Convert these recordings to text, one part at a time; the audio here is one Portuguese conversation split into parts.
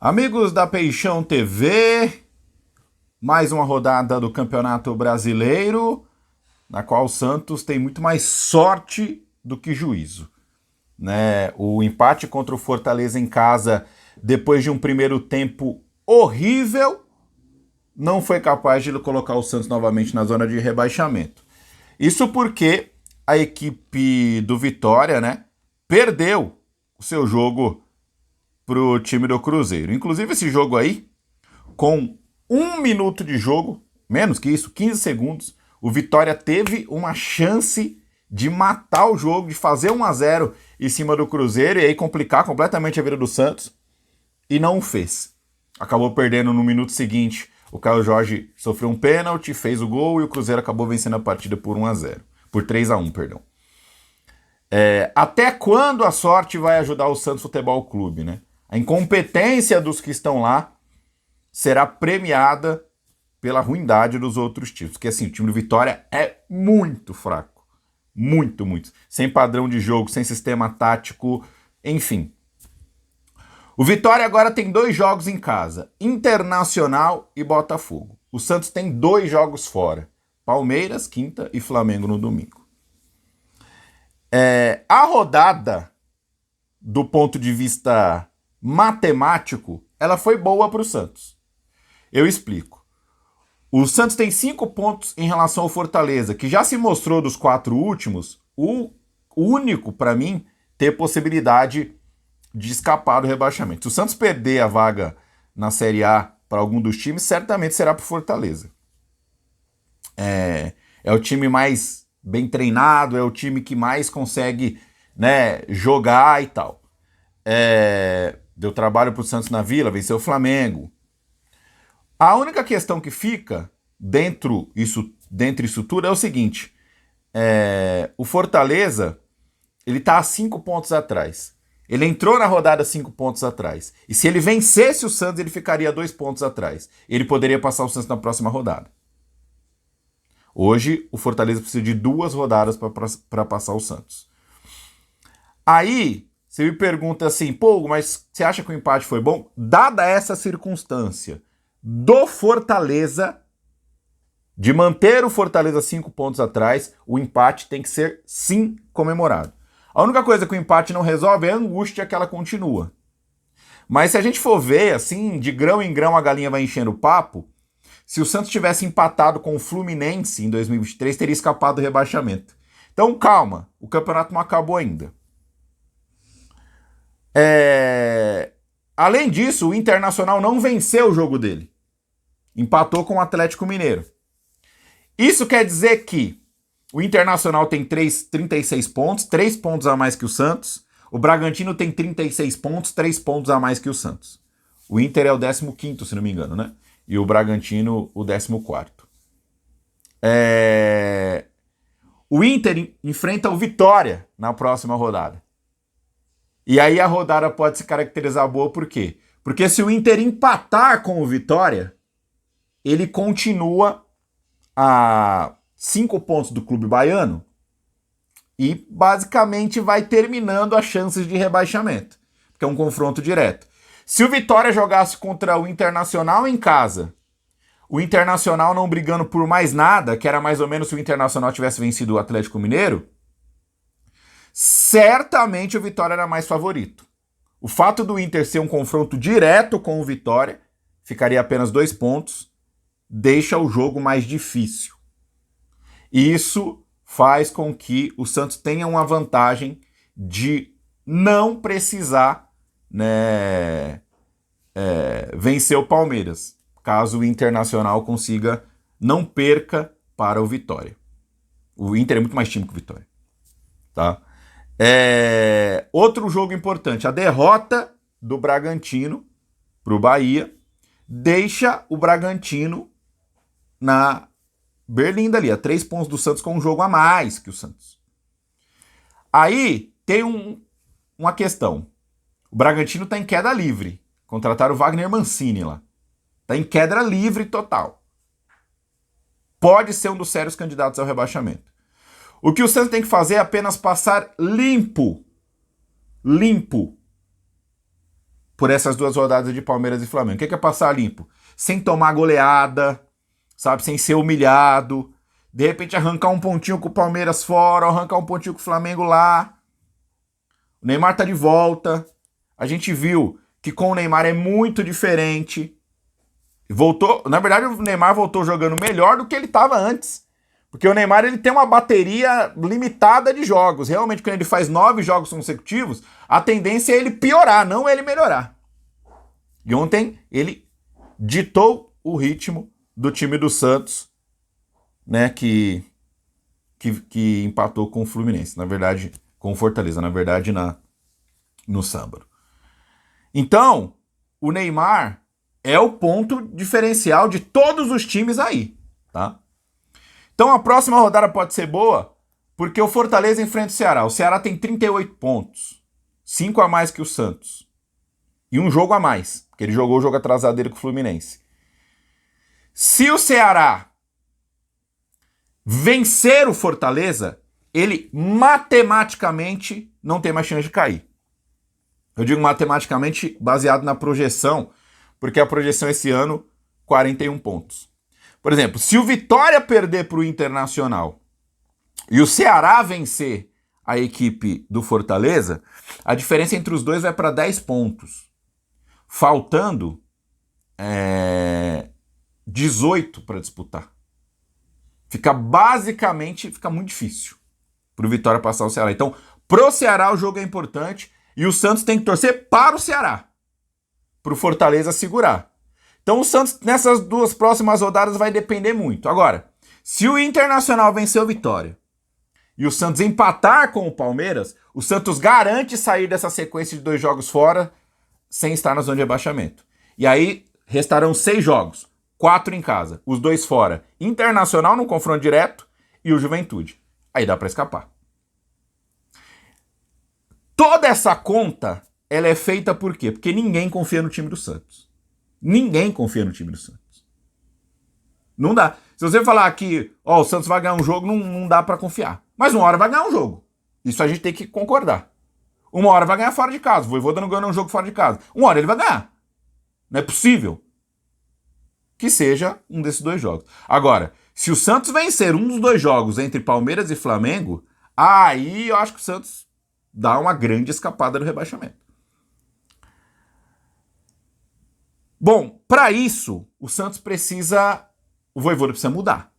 Amigos da Peixão TV, mais uma rodada do Campeonato Brasileiro, na qual o Santos tem muito mais sorte do que juízo, né? O empate contra o Fortaleza em casa, depois de um primeiro tempo horrível, não foi capaz de colocar o Santos novamente na zona de rebaixamento. Isso porque a equipe do Vitória, né, perdeu o seu jogo pro time do Cruzeiro. Inclusive esse jogo aí, com 1 minuto de jogo, menos que isso, 15 segundos, o Vitória teve uma chance de matar o jogo, de fazer 1-0 em cima do Cruzeiro e aí complicar completamente a vida do Santos, e não o fez. Acabou perdendo no minuto seguinte. O Caio Jorge sofreu um pênalti, fez o gol e o Cruzeiro acabou vencendo a partida por 1-0. Por 3-1, perdão. Até quando a sorte vai ajudar o Santos Futebol Clube, né? A incompetência dos que estão lá será premiada pela ruindade dos outros times. Porque assim, o time do Vitória é muito fraco. Muito, muito. Sem padrão de jogo, sem sistema tático, enfim. O Vitória agora tem 2 jogos em casa, Internacional e Botafogo. O Santos tem 2 jogos fora, Palmeiras, quinta, e Flamengo no domingo. A rodada, do ponto de vista matemático, ela foi boa para o Santos. Eu explico. O Santos tem 5 pontos em relação ao Fortaleza, que já se mostrou dos 4 últimos o único, para mim, ter possibilidade de escapar do rebaixamento. Se o Santos perder a vaga na Série A para algum dos times, certamente será para o Fortaleza. É o time mais bem treinado, é o time que mais consegue, né, jogar e tal. Deu trabalho para o Santos na Vila, venceu o Flamengo. A única questão que fica dentro isso tudo é o seguinte: o Fortaleza ele está a 5 pontos atrás. Ele entrou na rodada 5 pontos atrás. E se ele vencesse o Santos, ele ficaria 2 pontos atrás. Ele poderia passar o Santos na próxima rodada. Hoje, o Fortaleza precisa de 2 rodadas para passar o Santos. Aí, você me pergunta assim, pô, mas você acha que o empate foi bom? Dada essa circunstância do Fortaleza, de manter o Fortaleza 5 pontos atrás, o empate tem que ser, sim, comemorado. A única coisa que o empate não resolve é a angústia que ela continua. Mas se a gente for ver, assim, de grão em grão a galinha vai enchendo o papo, se o Santos tivesse empatado com o Fluminense em 2023, teria escapado do rebaixamento. Então, calma, o campeonato não acabou ainda. Além disso, o Internacional não venceu o jogo dele. Empatou com o Atlético Mineiro. Isso quer dizer que o Internacional tem 36 pontos, 3 pontos a mais que o Santos. O Bragantino tem 36 pontos, 3 pontos a mais que o Santos. O Inter é o 15º, se não me engano, né? E o Bragantino o 14º. O Inter enfrenta o Vitória na próxima rodada. E aí a rodada pode se caracterizar boa por quê? Porque se o Inter empatar com o Vitória, ele continua a 5 pontos do clube baiano e basicamente vai terminando as chances de rebaixamento, porque é um confronto direto. Se o Vitória jogasse contra o Internacional em casa, o Internacional não brigando por mais nada, que era mais ou menos se o Internacional tivesse vencido o Atlético Mineiro, certamente o Vitória era mais favorito. O fato do Inter ser um confronto direto com o Vitória, ficaria apenas 2 pontos, deixa o jogo mais difícil. Isso faz com que o Santos tenha uma vantagem de não precisar, né, vencer o Palmeiras, caso o Internacional consiga, não perca para o Vitória. O Inter é muito mais time que o Vitória. Tá? Outro jogo importante, a derrota do Bragantino para o Bahia deixa o Bragantino na Berlinda ali, a 3 pontos do Santos com um jogo a mais que o Santos. Aí tem uma questão. O Bragantino está em queda livre. Contrataram o Wagner Mancini lá. Está em queda livre total. Pode ser um dos sérios candidatos ao rebaixamento. O que o Santos tem que fazer é apenas passar limpo. Limpo. por essas 2 rodadas de Palmeiras e Flamengo. O que é passar limpo? Sem tomar goleada, sabe? Sem ser humilhado. De repente arrancar um pontinho com o Palmeiras fora, ou arrancar um pontinho com o Flamengo lá. O Neymar tá de volta. A gente viu que com o Neymar é muito diferente. Voltou, na verdade o Neymar voltou jogando melhor do que ele estava antes. Porque o Neymar ele tem uma bateria limitada de jogos. Realmente quando ele faz 9 jogos consecutivos, a tendência é ele piorar, não ele melhorar. E ontem ele ditou o ritmo do time do Santos, né, que empatou com o Fluminense, na verdade, com o Fortaleza, na verdade, no sábado. Então, o Neymar é o ponto diferencial de todos os times aí, tá? Então a próxima rodada pode ser boa, porque o Fortaleza enfrenta o Ceará. O Ceará tem 38 pontos, 5 a mais que o Santos. E um jogo a mais, porque ele jogou o jogo atrasado dele com o Fluminense. Se o Ceará vencer o Fortaleza, ele matematicamente não tem mais chance de cair. Eu digo matematicamente baseado na projeção, porque a projeção esse ano, 41 pontos. Por exemplo, se o Vitória perder para o Internacional e o Ceará vencer a equipe do Fortaleza, a diferença entre os dois vai para 10 pontos. Faltando 18 para disputar. Fica muito difícil para o Vitória passar o Ceará. Então, pro Ceará o jogo é importante e o Santos tem que torcer para o Ceará, para o Fortaleza segurar. Então o Santos nessas 2 próximas rodadas vai depender muito. Agora, se o Internacional vencer o Vitória e o Santos empatar com o Palmeiras, o Santos garante sair dessa sequência de 2 jogos fora sem estar na zona de rebaixamento. E aí restarão 6 jogos, 4 em casa, os 2 fora. Internacional no confronto direto e o Juventude. Aí dá para escapar. Toda essa conta, ela é feita por quê? Porque ninguém confia no time do Santos. Ninguém confia no time do Santos. Não dá. Se você falar que o Santos vai ganhar um jogo, não dá pra confiar. Mas uma hora vai ganhar um jogo. Isso a gente tem que concordar. Uma hora vai ganhar fora de casa. O Vojvoda não ganha um jogo fora de casa. Uma hora ele vai ganhar. Não é possível que seja um desses 2 jogos. Agora, se o Santos vencer um dos 2 jogos entre Palmeiras e Flamengo, aí eu acho que o Santos dá uma grande escapada no rebaixamento. Bom, para isso, o Santos o Vojvoda precisa mudar.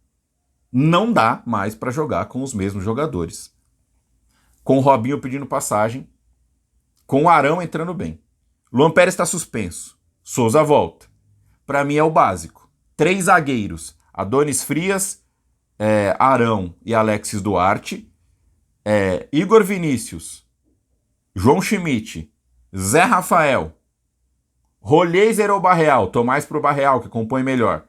Não dá mais para jogar com os mesmos jogadores. Com o Robinho pedindo passagem, com o Arão entrando bem. Luan Pérez está suspenso. Souza volta. Para mim é o básico. 3 zagueiros. Adonis Frias, Arão e Alexis Duarte. Igor Vinícius, João Schmidt, Zé Rafael, Rolê Zerobarreal, tô mais pro Barreal, que compõe melhor.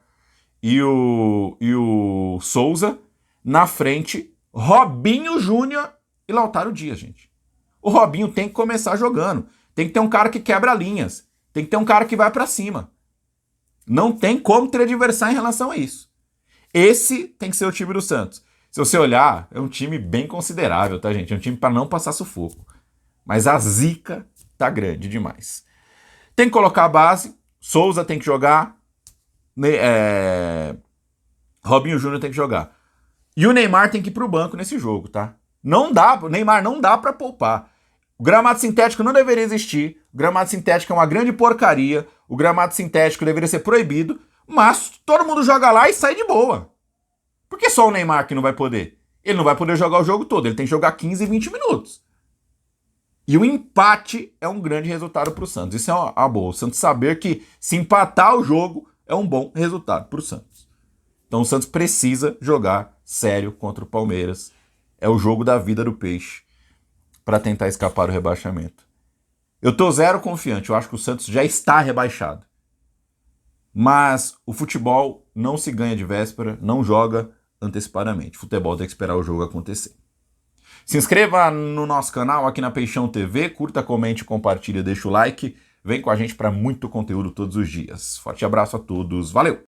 E o Souza, na frente, Robinho Júnior e Lautaro Dias, gente. O Robinho tem que começar jogando. Tem que ter um cara que quebra linhas. Tem que ter um cara que vai pra cima. Não tem como ter adversário em relação a isso. Esse tem que ser o time do Santos. Se você olhar, é um time bem considerável, tá, gente? É um time para não passar sufoco. Mas a zica tá grande demais. Tem que colocar a base. Souza tem que jogar. Robinho Júnior tem que jogar. E o Neymar tem que ir pro banco nesse jogo, tá? Não dá, o Neymar não dá para poupar. O gramado sintético não deveria existir. O gramado sintético é uma grande porcaria. O gramado sintético deveria ser proibido. Mas todo mundo joga lá e sai de boa. Por que só o Neymar que não vai poder? Ele não vai poder jogar o jogo todo. Ele tem que jogar 15 e 20 minutos. E o empate é um grande resultado para o Santos. Isso é uma boa. O Santos saber que se empatar o jogo é um bom resultado para o Santos. Então o Santos precisa jogar sério contra o Palmeiras. É o jogo da vida do peixe para tentar escapar do rebaixamento. Eu tô 0 confiante. Eu acho que o Santos já está rebaixado. Mas o futebol não se ganha de véspera, não joga antecipadamente. O futebol tem que esperar o jogo acontecer. Se inscreva no nosso canal aqui na Peixão TV, curta, comente, compartilhe, deixa o like. Vem com a gente para muito conteúdo todos os dias. Forte abraço a todos, valeu!